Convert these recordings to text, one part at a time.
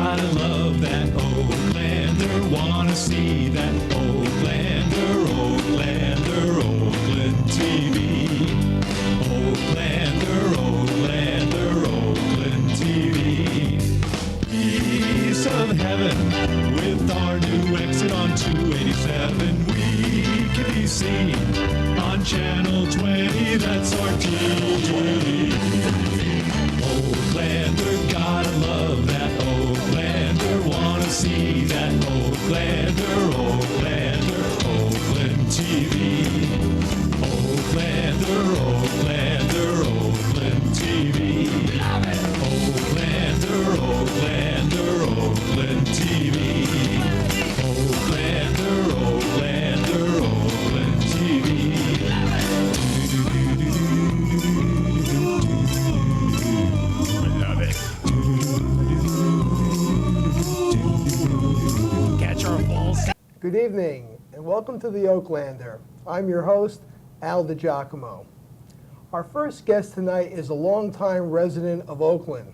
gotta love that Oaklander. Wanna see that Oaklander, Oaklander, Oakland TV. Oaklander, Oaklander, Oakland TV. Piece of heaven with our new exit on 287. We can be seen on channel 20. That's our TV. Oaklander, gotta love that Oaklander. Wanna see that Oaklander, Oaklander, Oakland TV. Oaklander, Oaklander, Oakland TV. Oaklander, Oaklander, Oakland TV. Oaklander, Oaklander, Oakland TV. Love it. Catch our balls. Good evening and welcome to the Oaklander. I'm your host, Al DiGiacomo. Our first guest tonight is a longtime resident of Oakland.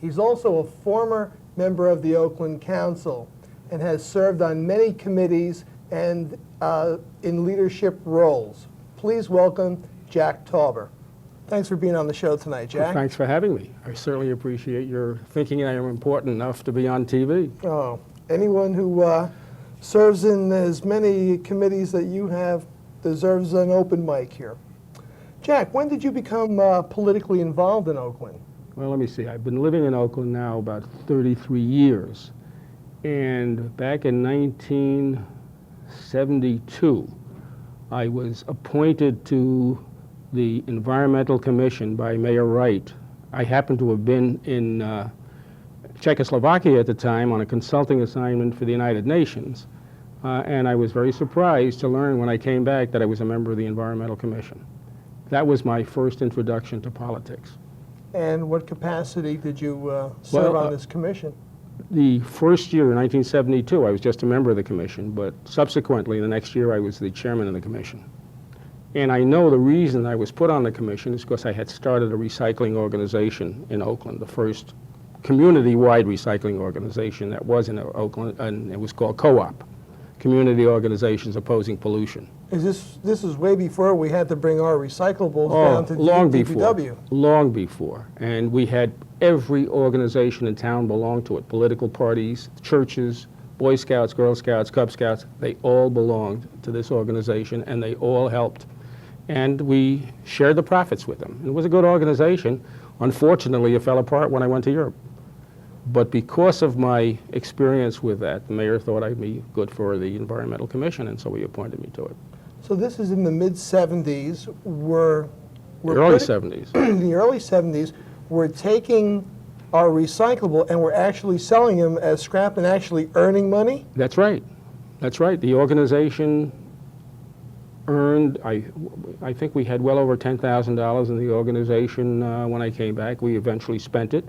He's also a former member of the Oakland Council and has served on many committees and in leadership roles. Please welcome Jack Tauber. Thanks for being on the show tonight, Jack. Well, thanks for having me. I certainly appreciate your thinking I am important enough to be on TV. Oh, anyone who serves in as many committees that you have deserves an open mic here. Jack, when did you become politically involved in Oakland? Well, let me see. I've been living in Oakland now about 33 years. And back in 1972, I was appointed to the Environmental Commission by Mayor Wright. I happened to have been in Czechoslovakia at the time on a consulting assignment for the United Nations. And I was very surprised to learn when I came back that I was a member of the Environmental Commission. That was my first introduction to politics. And what capacity did you serve on this commission? The first year, in 1972, I was just a member of the commission, but subsequently, the next year, I was the chairman of the commission. And I know the reason I was put on the commission is because I had started a recycling organization in Oakland, the first community-wide recycling organization that was in Oakland, and it was called Co-op, Community Organizations Opposing Pollution. This is way before we had to bring our recyclables down to DPW. Long before. And we had every organization in town belong to it. Political parties, churches, Boy Scouts, Girl Scouts, Cub Scouts, they all belonged to this organization and they all helped. And we shared the profits with them. It was a good organization. Unfortunately, it fell apart when I went to Europe. But because of my experience with that, the mayor thought I'd be good for the Environmental Commission, and so he appointed me to it. So this is in the mid-'70s. Early 70s. In the early 70s, we're taking our recyclable and we're actually selling them as scrap and actually earning money? That's right. That's right. The organization earned, I think we had well over $10,000 in the organization when I came back. We eventually spent it.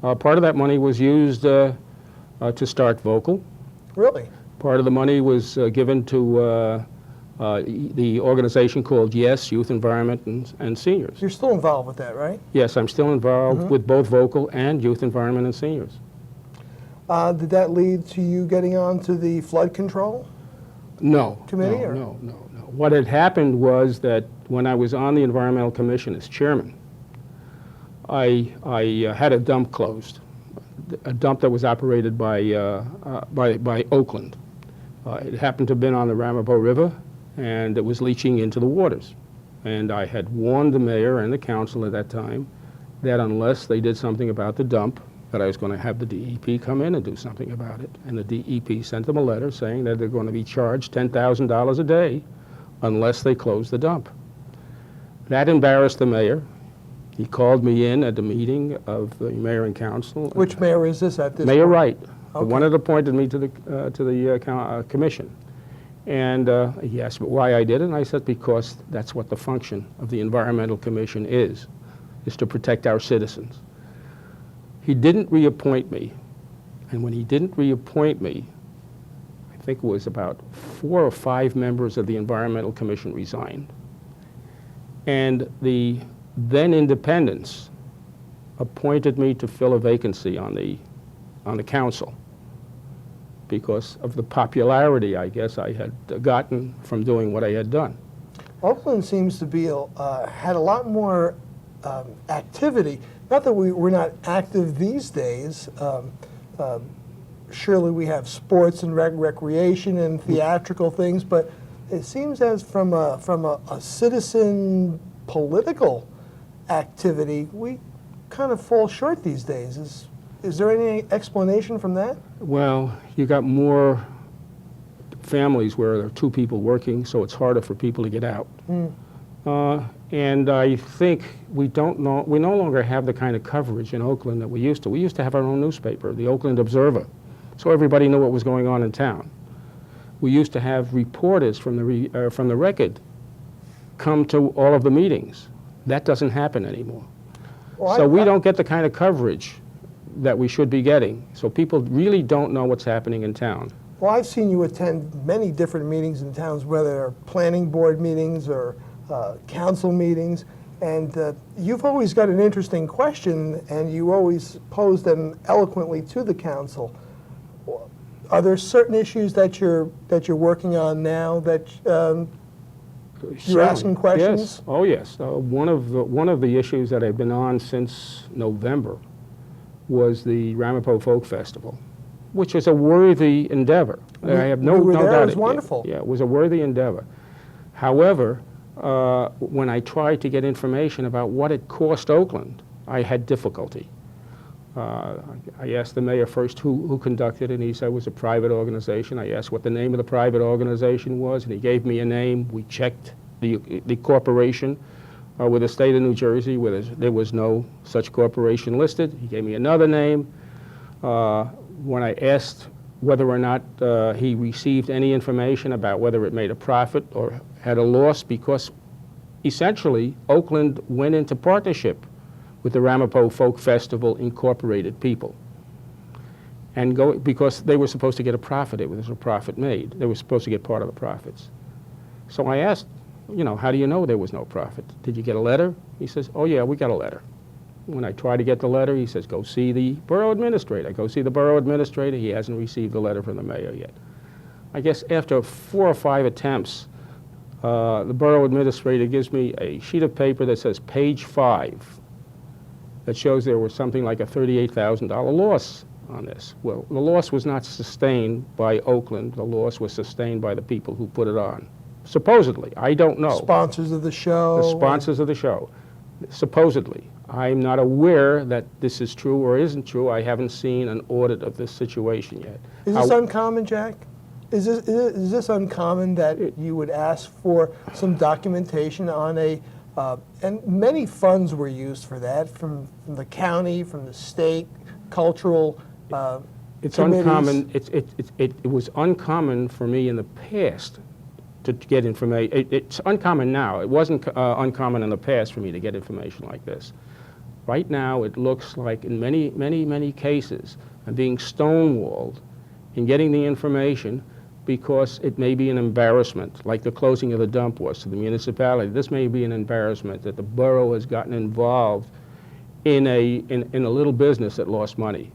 Part of that money was used to start Vocal. Really? Part of the money was given to the organization called YES, Youth, Environment, and Seniors. You're still involved with that, right? Yes, I'm still involved with both Vocal and Youth, Environment, and Seniors. Did that lead to you getting on to the flood control committee? No. What had happened was that when I was on the Environmental Commission as chairman, I had a dump closed, a dump that was operated by Oakland. It happened to have been on the Ramapo River, and it was leaching into the waters. And I had warned the mayor and the council at that time that unless they did something about the dump, that I was going to have the DEP come in and do something about it. And the DEP sent them a letter saying that they're going to be charged $10,000 a day unless they close the dump. That embarrassed the mayor. He called me in at the meeting of the mayor and council. Which mayor is this at this Mayor point? Wright, Okay. the one that appointed me to the commission. And he asked me why I did it, and I said because that's what the function of the Environmental Commission is to protect our citizens. He didn't reappoint me, and when he didn't reappoint me, I think it was about 4 or 5 members of the Environmental Commission resigned. And the then independents appointed me to fill a vacancy on the on the council because of the popularity, I guess, I had gotten from doing what I had done. Oakland seems to be had a lot more activity. Not that we're not active these days. Surely we have sports and recreation and theatrical things, but it seems as from a citizen political activity, we kind of fall short these days. Is there any explanation from that? Well, you got more families where there are two people working, so it's harder for people to get out. And I think we no longer have the kind of coverage in Oakland that we used to. We used to have our own newspaper, the Oakland Observer, so everybody knew what was going on in town. We used to have reporters from the Record come to all of the meetings. That doesn't happen anymore. Well, So we don't get the kind of coverage that we should be getting. So people really don't know what's happening in town. Well, I've seen you attend many different meetings in towns, whether they're planning board meetings or council meetings, and you've always got an interesting question, and you always pose them eloquently to the council. Are there certain issues that you're working on now that you're asking questions? Yes. Oh, yes. One of the issues that I've been on since November was the Ramapo Folk Festival, which is a worthy endeavor. I have no doubt. It was wonderful. Yeah, it was a worthy endeavor. However, when I tried to get information about what it cost Oakland, I had difficulty. I asked the mayor first who conducted it, and he said it was a private organization. I asked what the name of the private organization was, and he gave me a name. We checked the corporation with the state of New Jersey, where there was no such corporation listed. He gave me another name. When I asked whether or not he received any information about whether it made a profit or had a loss, because essentially Oakland went into partnership with the Ramapo Folk Festival Incorporated people, and because they were supposed to get a profit. It was a profit made. They were supposed to get part of the profits. So I asked, how do you know there was no profit? Did you get a letter? He says, oh yeah, we got a letter. When I try to get the letter, he says, go see the borough administrator. I go see the borough administrator. He hasn't received the letter from the mayor yet. I guess after 4 or 5 attempts, the borough administrator gives me a sheet of paper that says page 5 that shows there was something like a $38,000 loss on this. Well, the loss was not sustained by Oakland. The loss was sustained by the people who put it on. Supposedly. I don't know. Sponsors of the show. The sponsors of the show. Supposedly. I'm not aware that this is true or isn't true. I haven't seen an audit of this situation yet. Is this uncommon, Jack? Is this uncommon that you would ask for some documentation on and many funds were used for that, from the county, from the state, cultural It's committees? uncommon. It was uncommon for me in the past to get information. It's uncommon now. It wasn't uncommon in the past for me to get information like this. Right now, it looks like in many cases, I'm being stonewalled in getting the information because it may be an embarrassment, like the closing of the dump was to the municipality. This may be an embarrassment that the borough has gotten involved in a little business that lost money.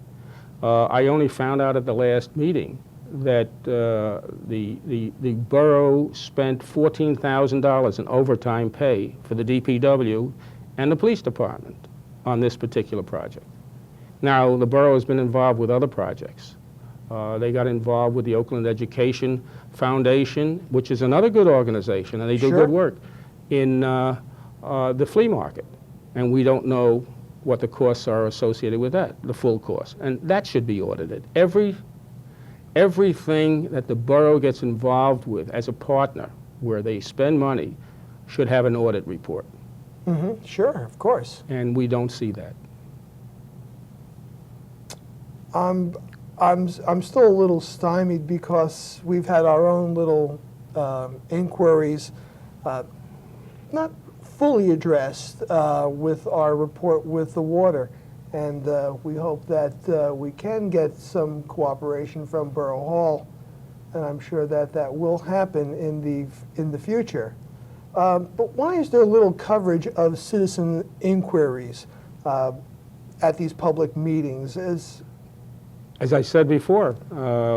I only found out at the last meeting that the borough spent $14,000 in overtime pay for the DPW and the police department on this particular project. Now, the borough has been involved with other projects. They got involved with the Oakland Education Foundation, which is another good organization, and they do good work in the flea market. And we don't know what the costs are associated with that, the full cost. And that should be audited. Everything that the borough gets involved with as a partner, where they spend money, should have an audit report. Mm-hmm. Sure, of course. And we don't see that. I'm still a little stymied because we've had our own little inquiries, not fully addressed with our report with the water, and we hope that we can get some cooperation from Borough Hall, and I'm sure that that will happen in the future. But why is there little coverage of citizen inquiries at these public meetings? As I said before,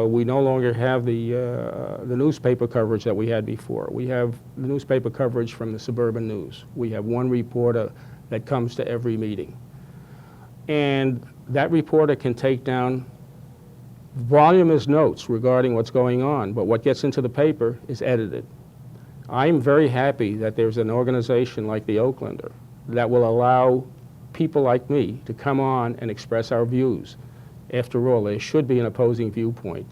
we no longer have the newspaper coverage that we had before. We have the newspaper coverage from the suburban news. We have one reporter that comes to every meeting. And that reporter can take down voluminous notes regarding what's going on, but what gets into the paper is edited. I'm very happy that there's an organization like the Oaklander that will allow people like me to come on and express our views. After all, there should be an opposing viewpoint.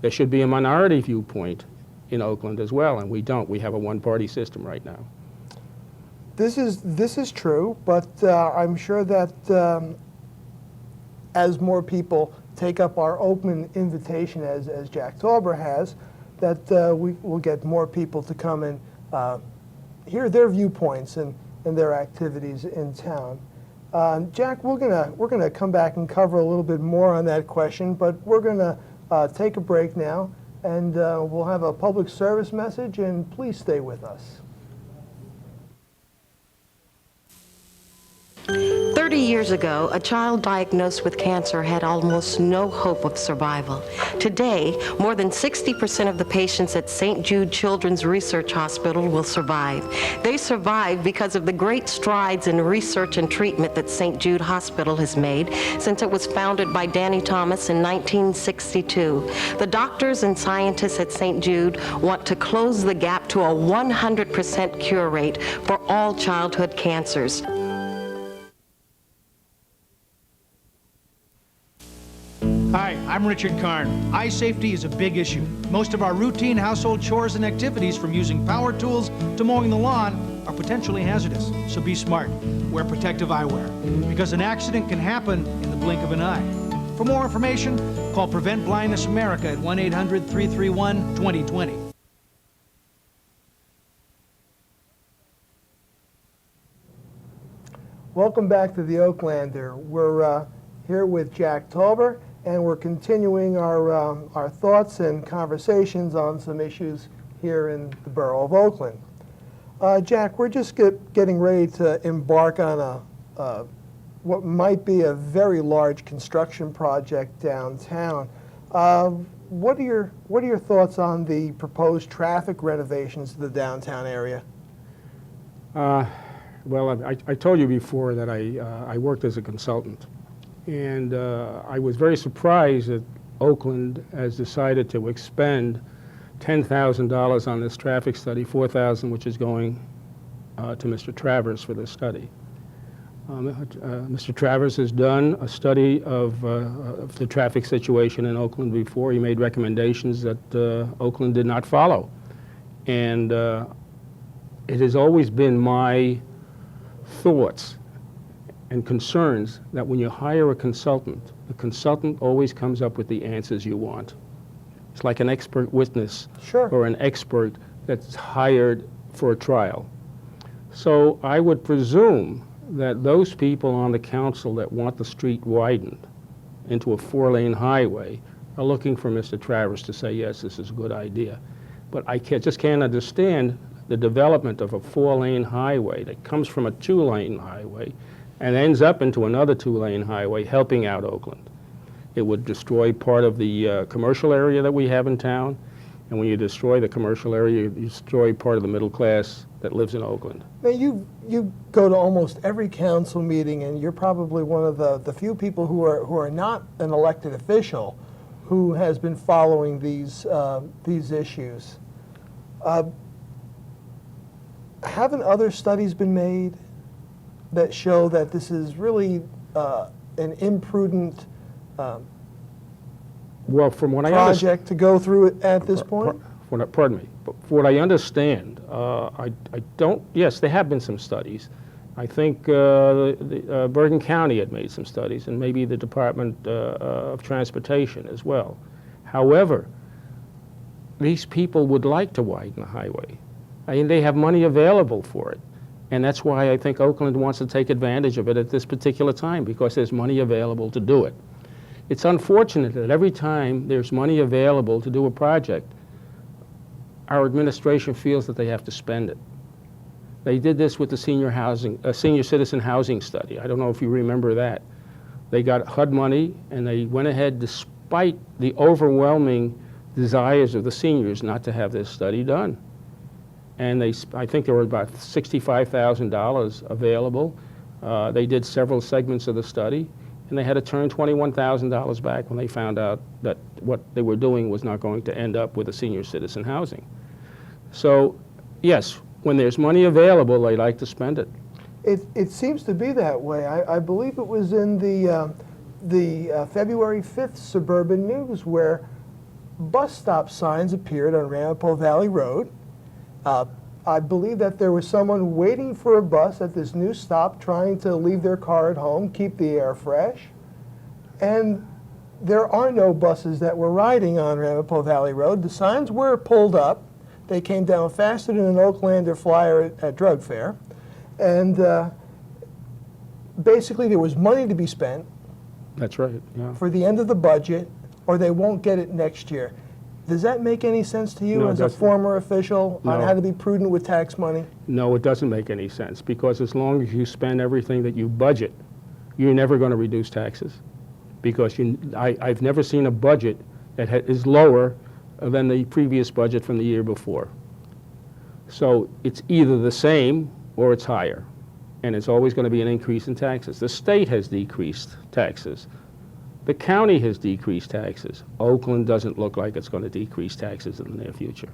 There should be a minority viewpoint in Oakland as well, and we don't. We have a one-party system right now. This is true, but I'm sure that as more people take up our open invitation, as Jack Tauber has, that we will get more people to come and hear their viewpoints and their activities in town. Jack, we're gonna come back and cover a little bit more on that question, but we're gonna take a break now, and we'll have a public service message, and please stay with us. 30 years ago, a child diagnosed with cancer had almost no hope of survival. Today, more than 60% of the patients at St. Jude Children's Research Hospital will survive. They survive because of the great strides in research and treatment that St. Jude Hospital has made since it was founded by Danny Thomas in 1962. The doctors and scientists at St. Jude want to close the gap to a 100% cure rate for all childhood cancers. Hi, I'm Richard Karn. Eye safety is a big issue. Most of our routine household chores and activities, from using power tools to mowing the lawn, are potentially hazardous. So be smart. Wear protective eyewear, because an accident can happen in the blink of an eye. For more information, call Prevent Blindness America at 1-800-331-2020. Welcome back to the Oaklander. We're here with Jack Tauber, and we're continuing our thoughts and conversations on some issues here in the borough of Oakland. Jack, we're just getting ready to embark on what might be a very large construction project downtown. What are your thoughts on the proposed traffic renovations to the downtown area? Well, I told you before that I worked as a consultant. And I was very surprised that Oakland has decided to expend $10,000 on this traffic study, $4,000 which is going to Mr. Travers for this study. Mr. Travers has done a study of the traffic situation in Oakland before. He made recommendations that Oakland did not follow. And it has always been my thoughts and concerns that when you hire a consultant, the consultant always comes up with the answers you want. It's like an expert witness or an expert that's hired for a trial. So I would presume that those people on the council that want the street widened into a 4-lane highway are looking for Mr. Travers to say, yes, this is a good idea. But I just can't understand the development of a 4-lane highway that comes from a 2-lane highway and ends up into another 2-lane highway, helping out Oakland. It would destroy part of the commercial area that we have in town, and when you destroy the commercial area, you destroy part of the middle class that lives in Oakland. Now, you go to almost every council meeting, and you're probably one of the few people who are not an elected official who has been following these issues. Haven't other studies been made that show that this is really an imprudent well, from what project to go through it at this point? Pardon me. But for what I understand, I don't. Yes, there have been some studies. I think Bergen County had made some studies, and maybe the Department of Transportation as well. However, these people would like to widen the highway. I mean, they have money available for it. And that's why I think Oakland wants to take advantage of it at this particular time, because there's money available to do it. It's unfortunate that every time there's money available to do a project, our administration feels that they have to spend it. They did this with the senior citizen housing study. I don't know if you remember that. They got HUD money, and they went ahead despite the overwhelming desires of the seniors not to have this study done. And I think there were about $65,000 available. They did several segments of the study, and they had to turn $21,000 back when they found out that what they were doing was not going to end up with a senior citizen housing. So, yes, when there's money available, they like to spend it. It seems to be that way. I believe it was in the February 5th Suburban News where bus stop signs appeared on Ramapo Valley Road. I believe that there was someone waiting for a bus at this new stop trying to leave their car at home, keep the air fresh. And there are no buses that were riding on Ramapo Valley Road. The signs were pulled up. They came down faster than an Oaklander flyer at drug fair. And basically there was money to be spent. That's right, yeah. For the end of the budget, or they won't get it next year. Does that make any sense to you No, it as a doesn't. former official on No. how to be prudent with tax money? No, it doesn't make any sense, because as long as you spend everything that you budget, you're never going to reduce taxes. Because I've never seen a budget that is lower than the previous budget from the year before. So it's either the same or it's higher. And it's always going to be an increase in taxes. The state has decreased taxes. The county has decreased taxes. Oakland doesn't look like it's going to decrease taxes in the near future.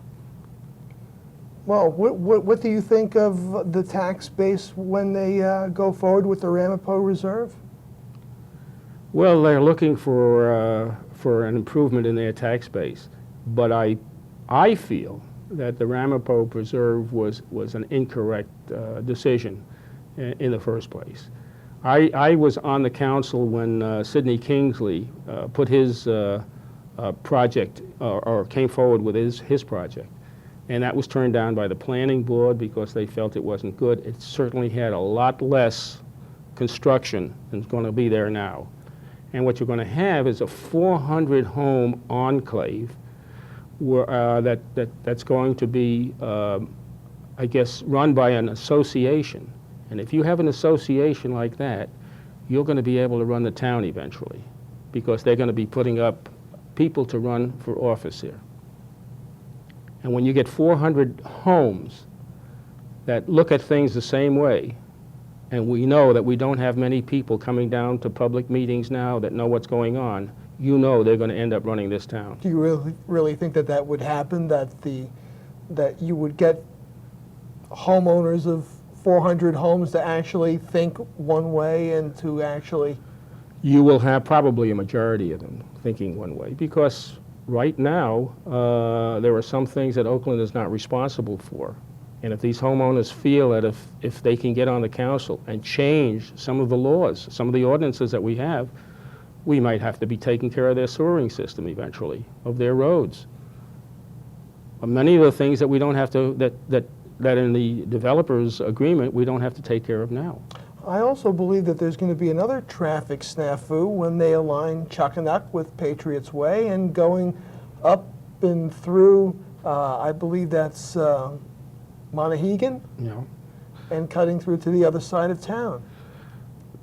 Well, what do you think of the tax base when they go forward with the Ramapo Reserve? Well, they're looking for an improvement in their tax base. But I feel that the Ramapo Reserve was an incorrect decision in the first place. I was on the council when Sidney Kingsley put his project, or came forward with his project. And that was turned down by the planning board because they felt it wasn't good. It certainly had a lot less construction than is going to be there now. And what you're going to have is a 400-home enclave where, that's going to be, I guess, run by an association. And if you have an association like that, you're going to be able to run the town eventually, because they're going to be putting up people to run for office here. And when you get 400 homes that look at things the same way, and we know that we don't have many people coming down to public meetings now that know what's going on, you know they're going to end up running this town. Do you really think that that would happen, that you would get homeowners of 400 homes to actually think one way and to actually... You will have probably a majority of them thinking one way, because right now there are some things that Oakland is not responsible for. And if these homeowners feel that if they can get on the council and change some of the laws, some of the ordinances that we have, we might have to be taking care of their sewering system eventually, of their roads. Many of the things that we don't have to, that in the developer's agreement, we don't have to take care of now. I also believe that there's going to be another traffic snafu when they align Chuckanuck with Patriots Way and going up and through, I believe that's Montahegan, Yeah. and cutting through to the other side of town.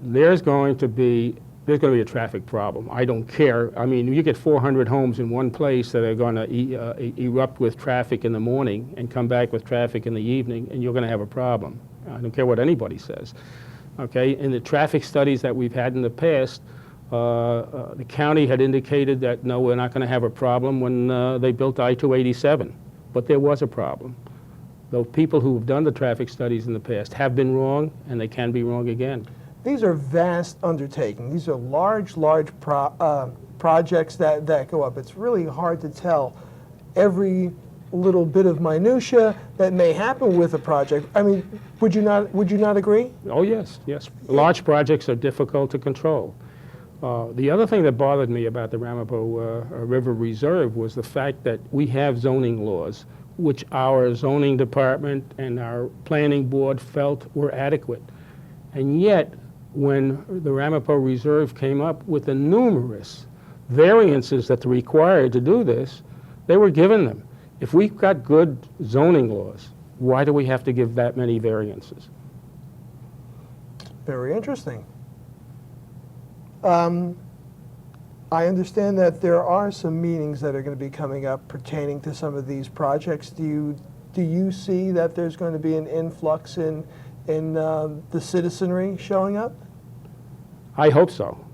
There's going to be a traffic problem. I don't care. I mean, you get 400 homes in one place that are going to erupt with traffic in the morning and come back with traffic in the evening, and you're going to have a problem. I don't care what anybody says. Okay, in the traffic studies that we've had in the past, the county had indicated that, no, we're not going to have a problem when they built I-287, but there was a problem. The people who have done the traffic studies in the past have been wrong, and they can be wrong again. These are vast undertakings. These are large projects that go up. It's really hard to tell every little bit of minutia that may happen with a project. I mean, would you not agree? Oh, yes, yes. Large projects are difficult to control. The other thing that bothered me about the Ramapo River Reserve was the fact that we have zoning laws, which our zoning department and our planning board felt were adequate. And yet, when the Ramapo Reserve came up with the numerous variances that are required to do this, they were given them. If we've got good zoning laws, why do we have to give that many variances? Very interesting. I understand that there are some meetings that are going to be coming up pertaining to some of these projects. Do you see that there's going to be an influx in the citizenry showing up? I hope so.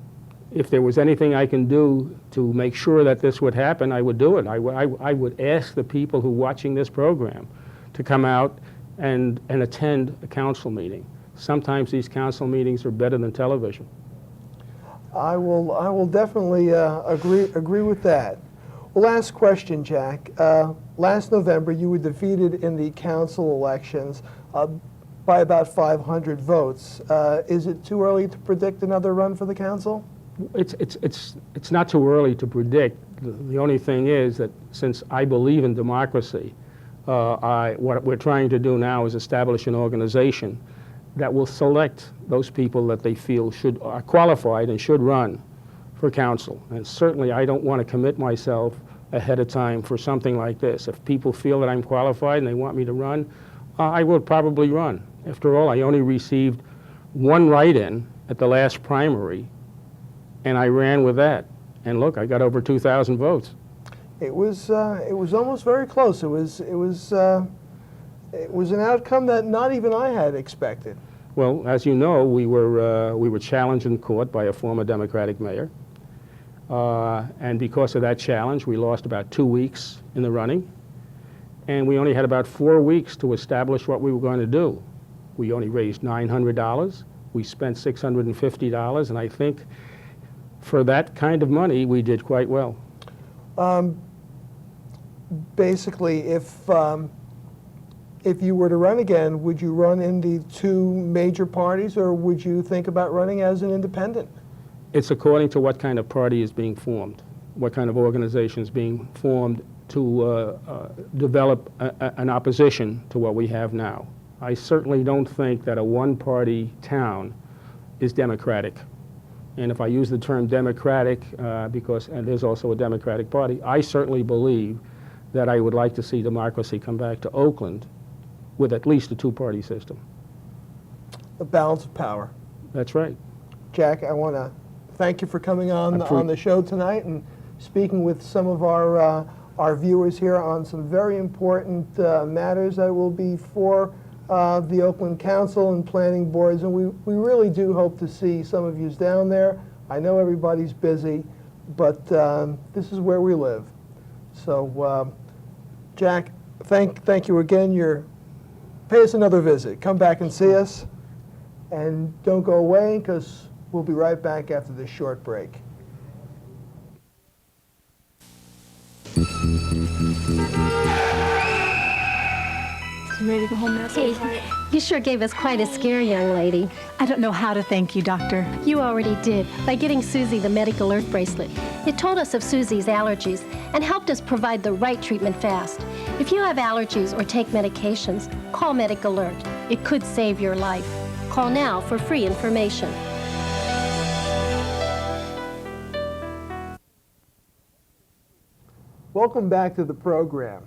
If there was anything I can do to make sure that this would happen, I would do it. I would ask the people who are watching this program to come out and attend a council meeting. Sometimes these council meetings are better than television. I will definitely agree with that. Well, last question, Jack. Last November, you were defeated in the council elections by about 500 votes. Is it too early to predict another run for the council? It's not too early to predict. The only thing is that since I believe in democracy, what we're trying to do now is establish an organization that will select those people that they feel are qualified and should run for council. And certainly I don't want to commit myself ahead of time for something like this. If people feel that I'm qualified and they want me to run, I will probably run. After all, I only received one write-in at the last primary, and I ran with that. And look, I got over 2,000 votes. It was almost very close. It was an outcome that not even I had expected. Well, as you know, we were challenged in court by a former Democratic mayor. And because of that challenge, we lost about 2 weeks in the running. And we only had about 4 weeks to establish what we were going to do. We only raised $900. We spent $650, and I think for that kind of money, we did quite well. Basically, if you were to run again, would you run in the two major parties, or would you think about running as an independent? It's according to what kind of party is being formed, what kind of organization is being formed to develop an opposition to what we have now. I certainly don't think that a one-party town is democratic. And if I use the term democratic, and there's also a Democratic Party, I certainly believe that I would like to see democracy come back to Oakland with at least a two-party system. A balance of power. That's right. Jack, I want to thank you for coming on the show tonight and speaking with some of our viewers here on some very important matters that will be for the Oakland Council and planning boards, and we really do hope to see some of you down there. I know everybody's busy, but this is where we live. So, Jack, thank you again. Pay us another visit. Come back and see us, and don't go away, because we'll be right back after this short break. You ready to go home now? Hey, you sure gave us quite a scare, young lady. I don't know how to thank you, Doctor. You already did, by getting Susie the Medical Alert bracelet. It told us of Susie's allergies and helped us provide the right treatment fast. If you have allergies or take medications, call Medical Alert. It could save your life. Call now for free information. Welcome back to the program.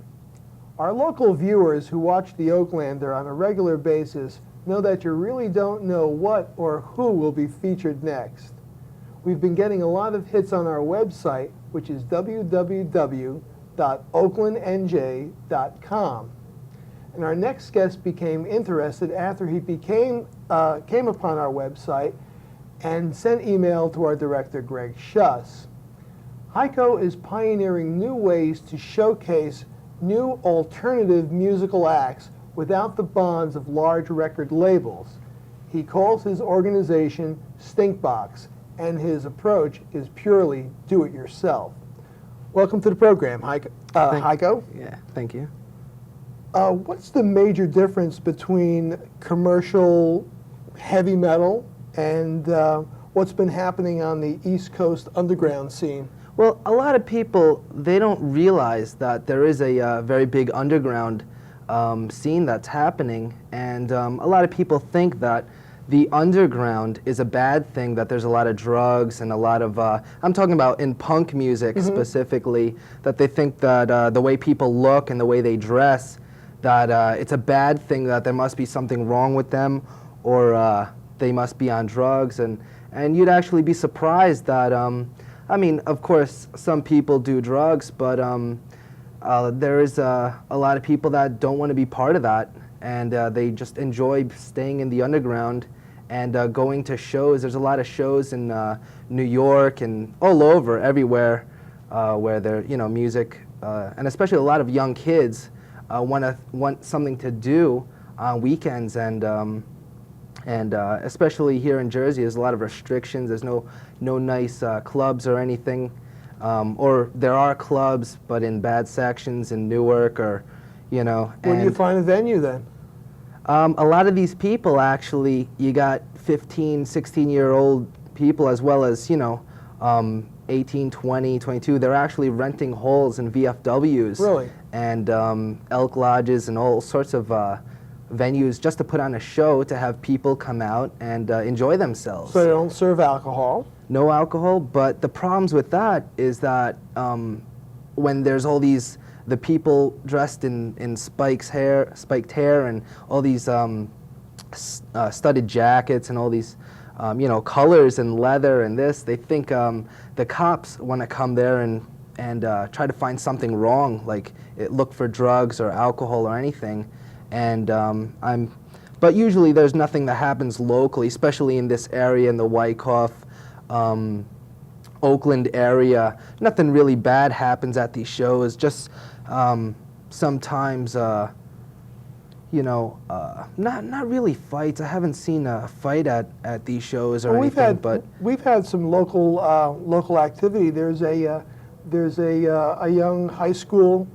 Our local viewers who watch the Oaklander on a regular basis know that you really don't know what or who will be featured next. We've been getting a lot of hits on our website, which is www.oaklandnj.com. And our next guest became interested after he came upon our website and sent email to our director, Greg Schuss. Heiko is pioneering new ways to showcase new alternative musical acts without the bonds of large record labels. He calls his organization Stinkbox, and his approach is purely do-it-yourself. Welcome to the program, Heiko. Yeah, thank you. What's the major difference between commercial heavy metal and what's been happening on the East Coast underground scene? Well, a lot of people, they don't realize that there is a very big underground scene that's happening, and a lot of people think that the underground is a bad thing, that there's a lot of drugs and a lot of, I'm talking about in punk music specifically, that they think that the way people look and the way they dress, that it's a bad thing, that there must be something wrong with them, or they must be on drugs, and you'd actually be surprised that I mean, of course, some people do drugs, but there is a lot of people that don't want to be part of that, and they just enjoy staying in the underground and going to shows. There's a lot of shows in New York and all over, everywhere, where there, music, and especially a lot of young kids want something to do on weekends, and especially here in Jersey, there's a lot of restrictions. There's no nice clubs or anything, or there are clubs, but in bad sections in Newark, or Where do you find a venue then? A lot of these people, actually, you got 15, 16-year-old people, as well as 18, 20, 22. They're actually renting halls in VFWs, Really? and elk lodges and all sorts of venues just to put on a show, to have people come out and enjoy themselves. So they don't serve alcohol? No alcohol, but the problems with that is that when there's all these, the people dressed in spiked hair and all these studded jackets and all these colors and leather and this, they think the cops want to come there and try to find something wrong, like look for drugs or alcohol or anything. And but usually there's nothing that happens locally, especially in this area, in the Wyckoff, Oakland area. Nothing really bad happens at these shows. Just sometimes, not really fights. I haven't seen a fight at these shows or anything. But we've had some local activity. There's a young high school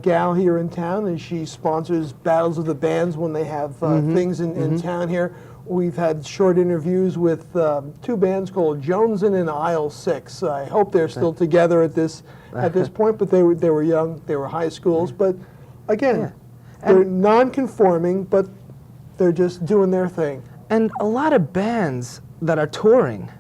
gal here in town, and she sponsors battles of the bands when they have things in town here. We've had short interviews with two bands called Jonesin and Aisle 6. I hope they're still together at this point, but they were young, they were high schools. But again, they're non-conforming, but they're just doing their thing. And a lot of bands that are touring.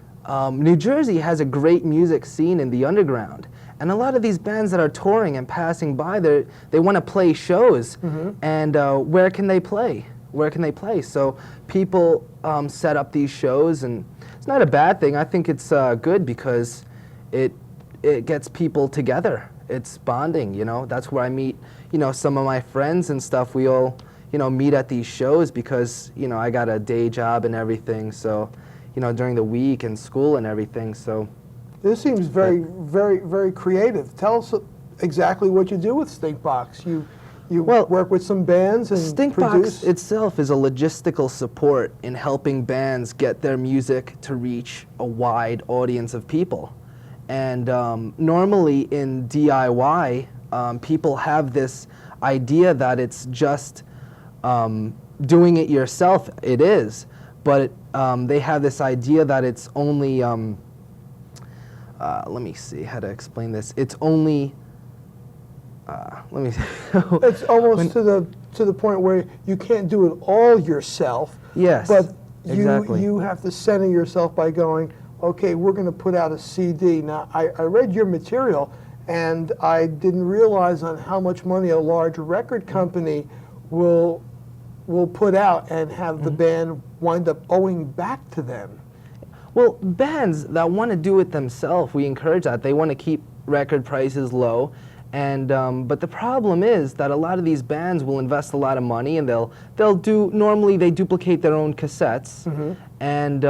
New Jersey has a great music scene in the underground. And a lot of these bands that are touring and passing by, they want to play shows. And where can they play? Where can they play? So people set up these shows, and it's not a bad thing. I think it's good because it gets people together. It's bonding, That's where I meet, some of my friends and stuff. We all, meet at these shows because, I got a day job and everything. So, during the week and school and everything. So. This seems very, very, very creative. Tell us exactly what you do with Stinkbox. You work with some bands and Stinkbox itself is a logistical support in helping bands get their music to reach a wide audience of people. And normally in DIY, people have this idea that it's just doing it yourself. It is, but they have this idea that it's only let me see how to explain this. It's only, let me see. It's almost to the point where you can't do it all yourself. Yes, but exactly. you have to center yourself by going, okay, we're going to put out a CD. Now, I read your material, and I didn't realize on how much money a large record company will put out and have the band wind up owing back to them. Well, bands that want to do it themselves, we encourage that. They want to keep record prices low, and but the problem is that a lot of these bands will invest a lot of money, and normally they duplicate their own cassettes and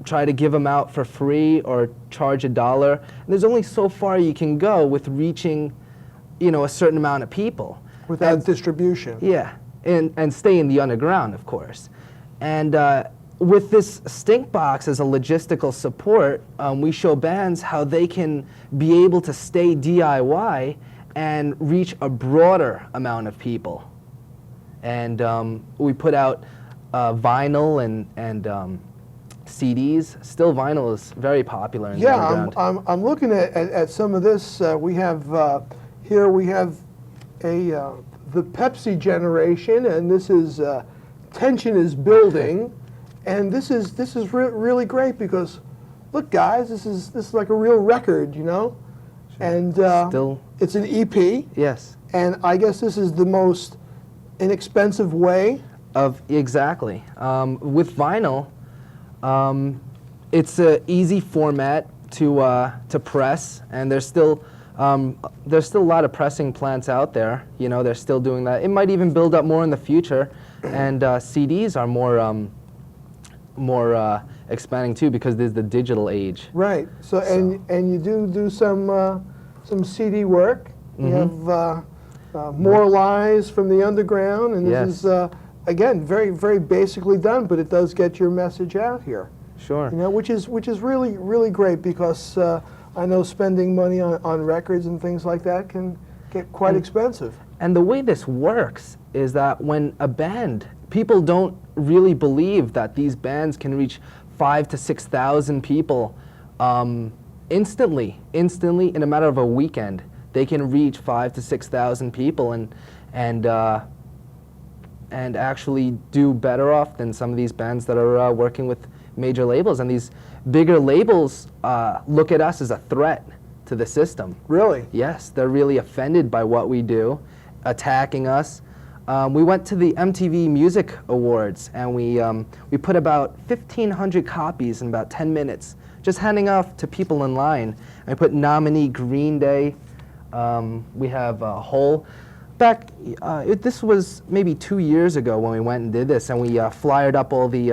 try to give them out for free or charge $1. And there's only so far you can go with reaching, a certain amount of people without distribution. Yeah, and stay in the underground, of course, and. With this Stinkbox as a logistical support, we show bands how they can be able to stay DIY and reach a broader amount of people. And we put out vinyl and CDs. Still, vinyl is very popular in the underground. Yeah, I'm looking at some of this. We have here we have the Pepsi generation, and this is Tension is Building. And this is really great because, look, guys, this is like a real record, and it's an EP. Yes. And I guess this is the most inexpensive way of exactly with vinyl. It's an easy format to press, and there's still a lot of pressing plants out there. You know, they're still doing that. It might even build up more in the future, and CDs are more expanding too, because there's the digital age. Right. So and you do some CD work. You have More Lies from the Underground, and this is again very basically done, but it does get your message out here. Sure. You know, which is really great, because I know spending money on records and things like that can get quite expensive. And the way this works is that when a band, people don't really believe that these bands can reach 5,000 to 6,000 people instantly in a matter of a weekend. They can reach 5,000 to 6,000 people and actually do better off than some of these bands that are working with major labels. And these bigger labels look at us as a threat to the system. Really? Yes, they're really offended by what we do, attacking us. We went to the MTV Music Awards, and we put about 1,500 copies in about 10 minutes, just handing off to people in line. And we put nominee Green Day. We have a whole back. This was maybe 2 years ago when we went and did this, and we flyered up all the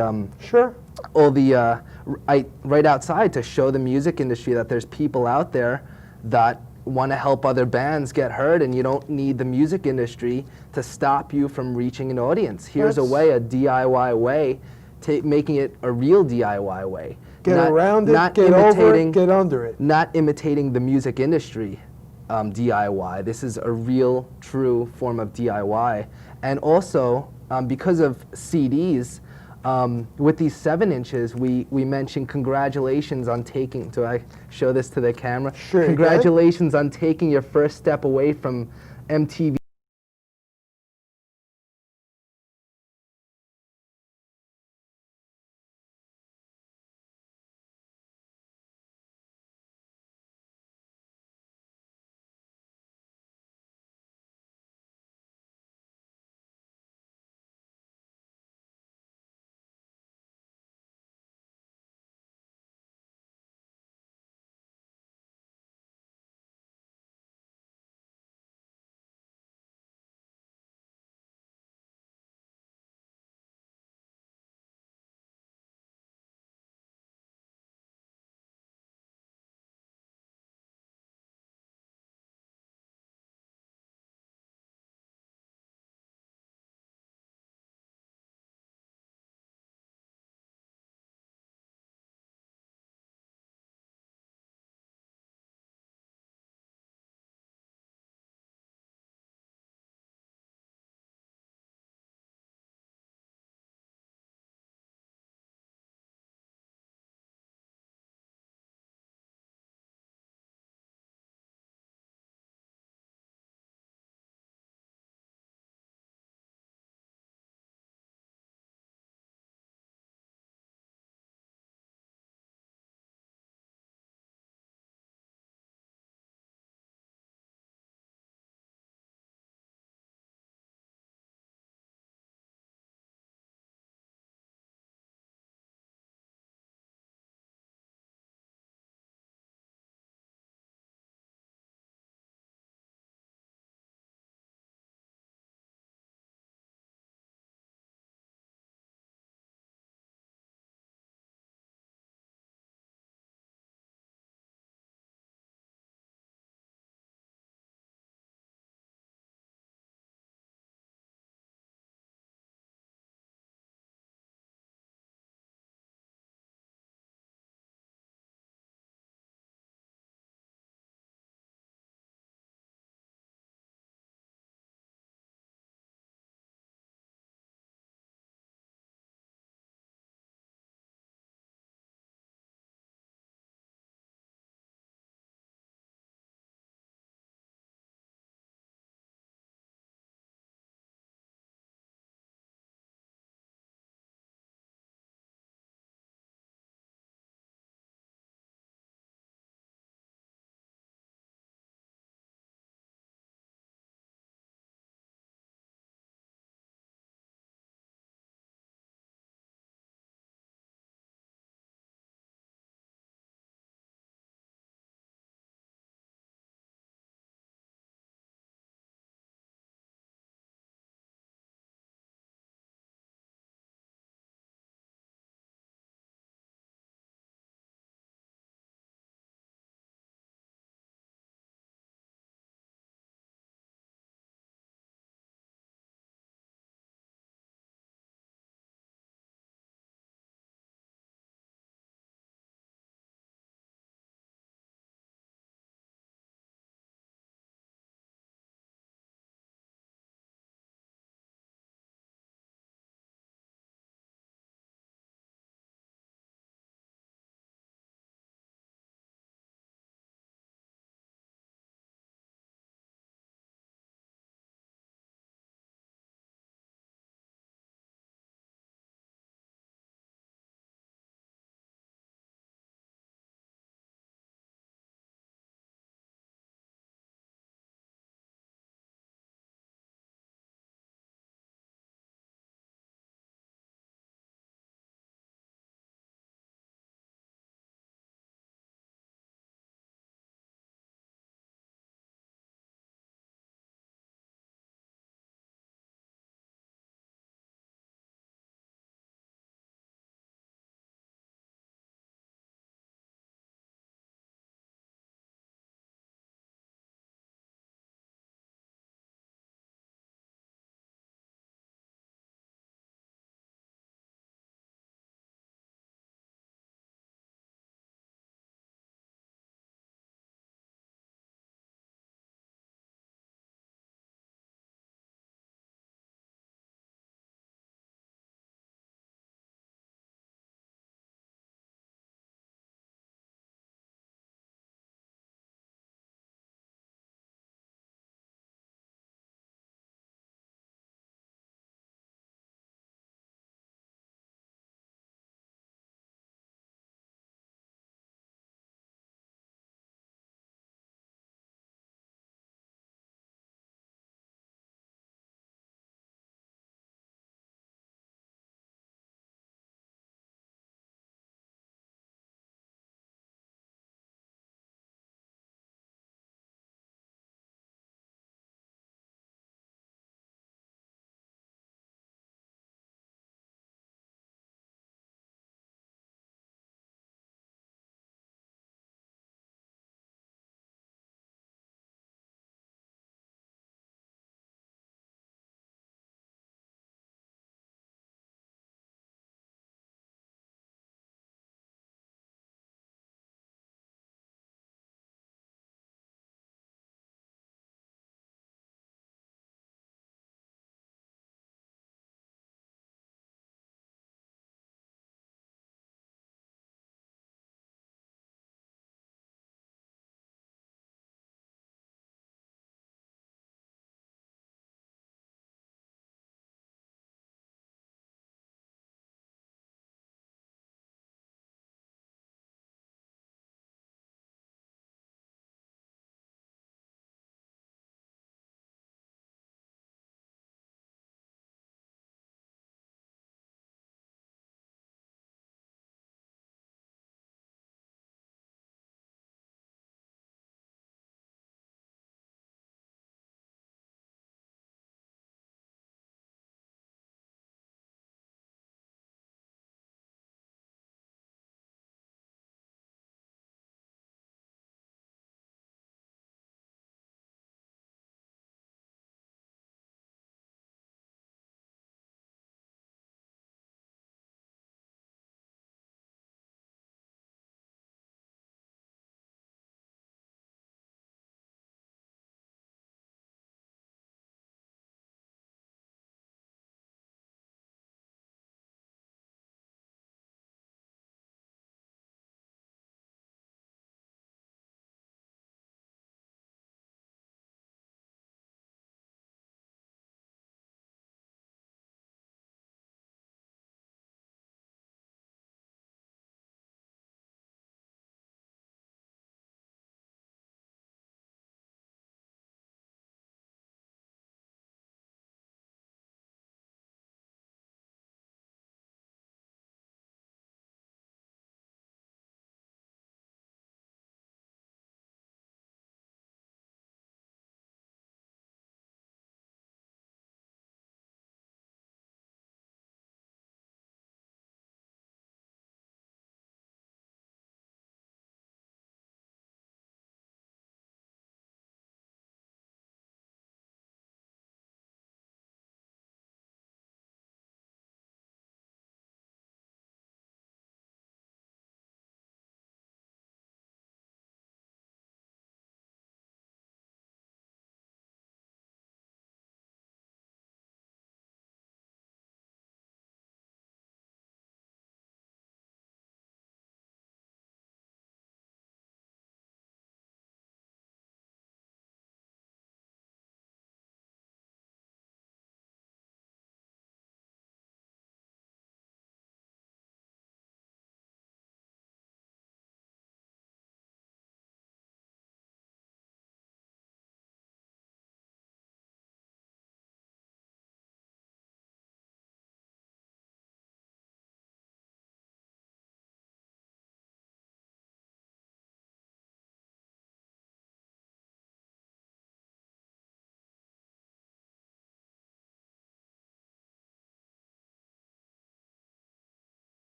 right outside to show the music industry that there's people out there that want to help other bands get heard, and you don't need the music industry to stop you from reaching an audience. Here's a way, a DIY way, making it a real DIY way. Get around it, get over it, get under it. Not imitating the music industry DIY. This is a real, true form of DIY. And also, because of CDs, with these 7 inches, we mentioned congratulations on taking, do I show this to the camera? Sure. Congratulations on taking your first step away from MTV.